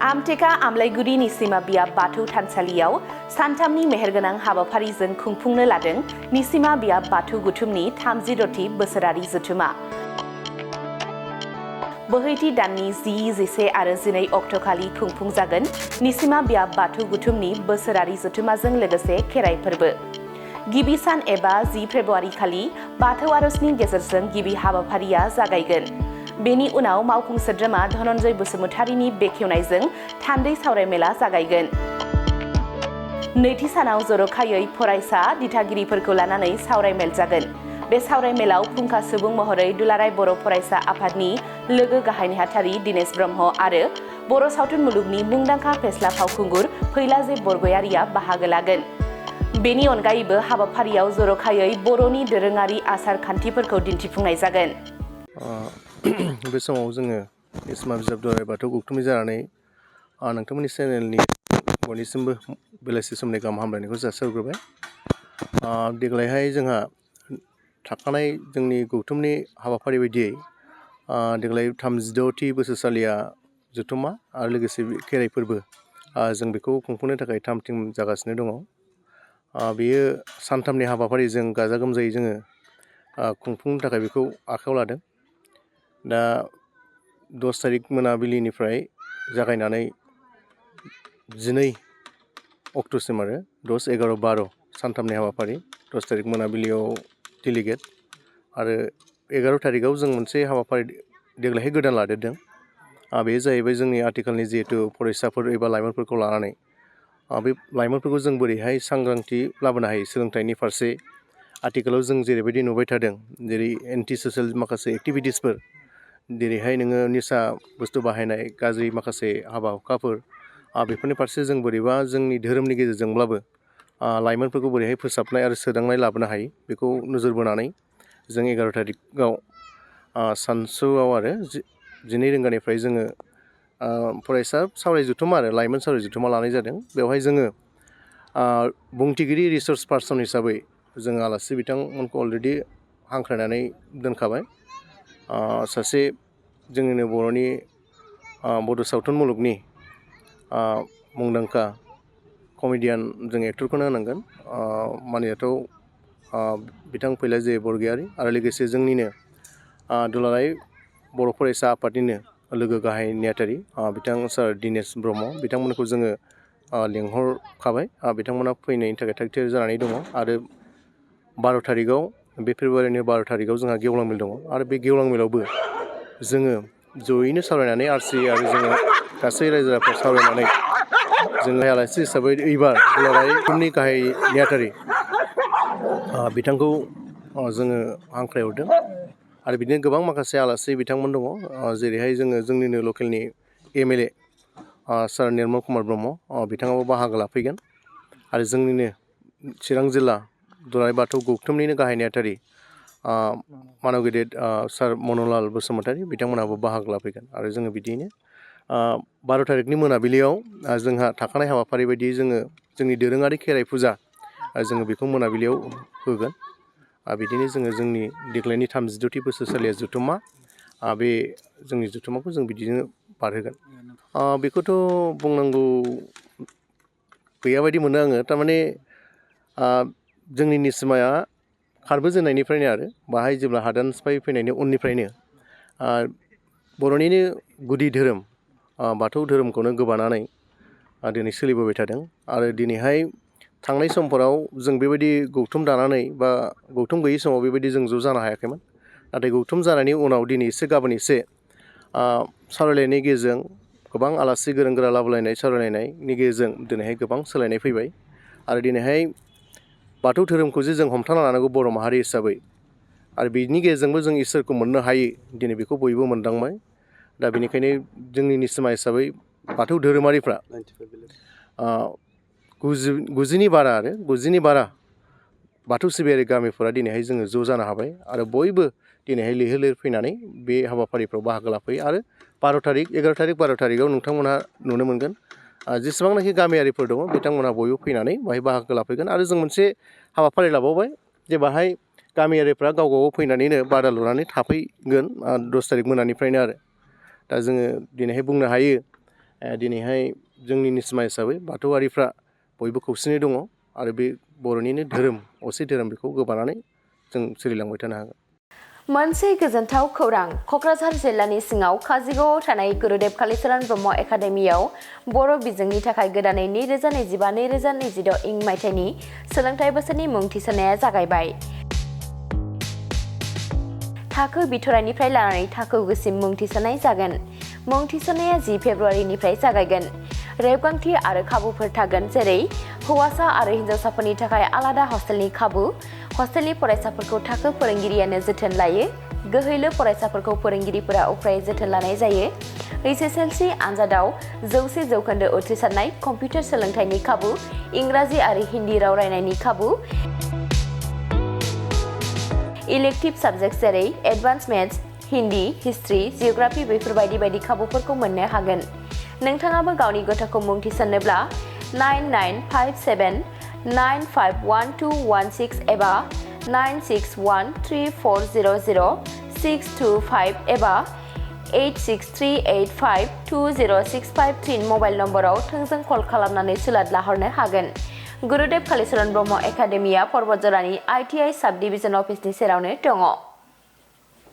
आमटेका आमलाइगुरि निसिमा बियाब बाथौ थानसालियाव सानथामनि मेहेरगोनां हाबाफारिजों खुंफुंनो लादों निसिमा बियाब बाथौ गुथुमनि 36थि बोसोरारि जथुमा। बोहैथि दाननि 10, 11 आरो 12 अक्ट'खालि खुंफुंजागोन निसिमा बियाब बाथौ गुथुमनि बोसोरारि जथुमाजों लोगोसे खेराइ फोरबो। गिबि सान एबा 10 फेब्रुआरि खालि बाथौ आरजनि गेजेरजों गिबि हाबाफारिया जागायगोन। बेनि उनाव मावफुं सोद्रोमा धनन्जय बसुमतारीनि बेखेवनायजों थान्दै सावरायमेला जागायगोन। नैथि सानाव जर'खायै फरायसा दिथागिरिफोरखौ लानानै सावरायमेल जागोन। बे सावरायमेलाव फुंखा सुबुं महरै दुलाराय बर' फरायसा आफादनि लोगो गाहाय नेहाथारि दिनेश ब्रह्म आरो बर' सावथुन मुलुगनि मुंदांखा फेस्ला फावखुंगुर फैलाजे बरगयारिया बाहागो लागोन। बेनि अनगायैबो हाबाफारियाव जर'खायै बर'नि दोरोङारि आसार खान्थिफोरखौ दिन्थिफुंनाय जागोन। बे समाव जोङो निसिमा बिजाब दुलाराय बाथौ गौथुमनि जानानै नोंथांमोननि चेनेलनि बयनिसिमबो बेलासि समनि गाहाम हामलायनायखौ जासिहरग्रोबाय। देग्लायहाय जोंहा थाखानाय जोंनि गौथुमनि हाबाफारि बायदियै देग्लाय 36थि बोसोरसालिया जथुमा आरो लोगोसे खेराइ फोरबो जों बेखौ खुंफुंनो थाखाय थाम थिम जागासिनो दङ। बेयो सानथामनि हाबाफारिजों गाजा गोमजायै जोङो खुंफुंनो थाखाय बेखौ आखायाव लादों। दा 10 तारिख मोनाबिलिनिफ्राय जागायनानै 12 अक्ट'सिम आरो 10, 11, 12 सानथामनि हाबाफारि। 10 तारिख मोनाबिलियाव डेलिगेट आरो 11 तारिखआव जों मोनसे हाबाफारि देग्लायहाय गोदान लादेरदों। बेयो जाहैबाय जोंनि आथिखालनि जिहेतु फरायसाफोर एबा लाइमोनफोरखौ लानानै बे लाइमोनफोरखौ जों बोरैहाय सांग्रांथि लाबोनो हायो सोलोंथाइनि फारसे। आथिखालाव जों जेरैबायदि नुबाय थादों जेरै एन्टि ससियेल माखासे एक्टिभिटिसफोर, जेरैहाय नोङो निसा बुस्थु बाहायनाय, गाज्रि माखासे हाबा हुखाफोर, बेफोरनि फारसे जों बोरैबा जोंनि धोरोमनि गेजेरजोंब्लाबो लाइमोनफोरखौ बोरैहाय फोसाबनाय आरो सोदांनाय लाबोनो हायो बेखौ नोजोर बोनानै जों 11 तारिखआव सानसुआव आरो 12 रिंगानिफ्राय जोङो फरायसा सावराय जथुमा आरो लाइमोन सावराय जथुमा लानाय जादों। बेवहाय जोङो बुंथिगिरि रिसर्स पार्सन हिसाबै जोङो आलासि बिथांमोनखौ अलरेडि हांख्रायनानै दोनखाबाय। सासे जोंनिनो बर'नि बड' सावथुन मुलुगनि मुंदांखा कमेडियान जों एक्टरखौनो होनांगोन, मानिजाथाव बिथां फैलाजे बरगयारि आरो लोगोसे जोंनिनो दुलाराय बर' फरायसा आफादनिनो लोगो गाहाय नेहाथारि बिथां सार दिनेश ब्रह्म, बिथांमोनखौ जोङो लिंहरखाबाय। बिथांमोना फैनायनि थाखाय थाग थियारि जानानै दङ। आरो 12 तारिखआव बे फेब्रुवारिनि 12 तारिखआव जोंहा गेवलां मेल दङ आरो बे गेवलां मेलावबो जोङो जयैनो सावरायनानै आरसि आरो जोङो गासै रायजो राजाफोर सावरायनानै जोङो आलासि हिसाबै एबार दुलाराय गौथुमनि गाहाय नेहाथारि बिथांखौ जोङो हांख्रायहरदों। आरो बिदिनो गोबां माखासे आलासि बिथांमोन दङ, जेरैहाय जोङो जोंनिनो लकेलनि MLA सार निर्मल कुमार ब्रह्म, बिथाङाबो बाहागो लाफैगोन। आरो जोंनिनो चिरां जिल्ला दुलाराय बाथौ गौथुमनिनो गाहाय नेहाथारि मानव गेदेर सार मन'लाल बसुमतारी, बिथांमोनाबो बाहागो लाफैगोन। आरो जोङो बिदियैनो 12 तारिखनि मोनाबिलियाव जोंहा थाखानाय हाबाफारि बायदियै जोङो जोंनि दोरोङारि खेराइ फुजा जोङो बेखौ मोनाबिलियाव होगोन। बिदिनो जोङो जोंनि देग्लायनि 36थि बोसोरसालिया जथुमा बे जोंनि जथुमाखौ जों बिदिनो बारहोगोन। बेखौथ' बुंनांगौ गैया बायदि मोनो आङो। थारमाने जोंनि निसिमाया खारबोजेननायनिफ्रायनो आरो बाहाय जेब्ला हादान सिफाय फैनायनि उननिफ्रायनो बर'निनो गुदि धोरोम बाथौ धोरोमखौनो गोबानानै दिनै सोलिबोबाय थादों। आरो दिनैहाय थांनाय समफोराव जों बेबायदि गौथुम दानानै बा गौथुम गैयै समाव बेबायदि जों ज' जानो हायाखैमोन। नाथाय गौथुम जानायनि उनाव दिनै एसे गाबोन एसे सावरायलायनायनि गेजेरजों गोबां आलासि गोरों गोरा लाबोलायनाय सावरायलायनायनि गेजेरजों दिनैहाय गोबां सोलायनाय फैबाय। आरो दिनैहाय बाथौ धोरोमखौ जे जों हमथाना लानांगौ बर' माहारि हिसाबै, आरो बिनि गेजेरजोंबो जों इसोरखौ मोननो हायो, दिनै बेखौ बयबो मोनदांबाय। दा बेनिखायनो जोंनि निसिमा हिसाबै बाथौ धोरोमारिफ्रा 90नि बारा बाथौ सिबियारि गामिफोरा दिनैहाय जोङो ज' जानो हाबाय। आरो बयबो दिनैहाय लैहोर लैहोर फैनानै बे हाबाफारिफ्राव बाहागो लाफैयो। आरो 12 तारिख, 11 तारिख, 12 तारिखआव नोंथांमोनहा नुनो मोनगोन जेसेबांनाखि गामियारिफोर दङ बिथांमोनहा बयबो फैनानै बाहाय बाहागो लाफैगोन। आरो जों मोनसे हाबाफारि लाबावबाय जे बाहाय गामियारिफ्रा गाव गाव फैनानैनो बादा लुनानै थाफैगोन 10 तारिख मोनानिफ्रायनो। आरो दा जोङो दिनैहाय बुंनो हायो दिनैहाय जोंनि निसिमा हिसाबै बाथौआरिफ्रा बयबो खौसेयै दङ आरो बे बर'निनो धोरोम असे धोरोम बेखौ गोबानानै जों सोलिलांबाय थानो हागोन। मोनसे गोजोनथाव खौरां क'क्राझार जिल्लानि सिङाव काजिगावआव थानाय गुरुदेव कालिचरण ब्रह्म एकाडेमियाव बर' बिजोंनि थाखाय गोदानै 2025-2026 इं मायथाइनि सोलोंथाइ बोसोरनि मुं थिसननाया जागायबाय। थाखो बिथराइनिफ्राय लानानै थाखो गुसिम मुं थिसननाय जागोन। मुं थिसननाया 10 फेब्रुवारिनिफ्राय जागायगोन। रेबगान्थि आरो खाबुफोर थागोन, जेरै हौवासा आरो हिन्जावसाफोरनि थाखाय आलादा हस्टेलनि खाबु, हस्टेलनि फरायसाफोरखौ थाखो फोरोंगिरियानो जोथोन लायो, गोहैलो फरायसाफोरखौ फोरोंगिरिफोरा उफ्रायै जोथोन लानाय जायो, HSLC आनजादाव 100% उथ्रिसारनाय, कम्पिउटार सोलोंथाइनि खाबु, इंराजि आरो हिन्दी राव रायनायनि खाबु, इलेक्टिभ साबजेक्ट जेरै advance maths, Hindi, history, geography बेफोरबायदि बायदि खाबुफोरखौ मोननो हागोन। नोंथाङाबो गावनि गथ'खौ मुं थिसननोब्ला 9957951216 एबा 9613400625 एबा 8638520653 मबाइल नम्बराव थोंजों कल खालामनानै सुलाद लाहरनो हागोन। गुरुदेव कालिचरण ब्रह्म एकाडेमिया पर्बतजरानि ITI साब डिभिजन अफिसनि सेरावनो दङ।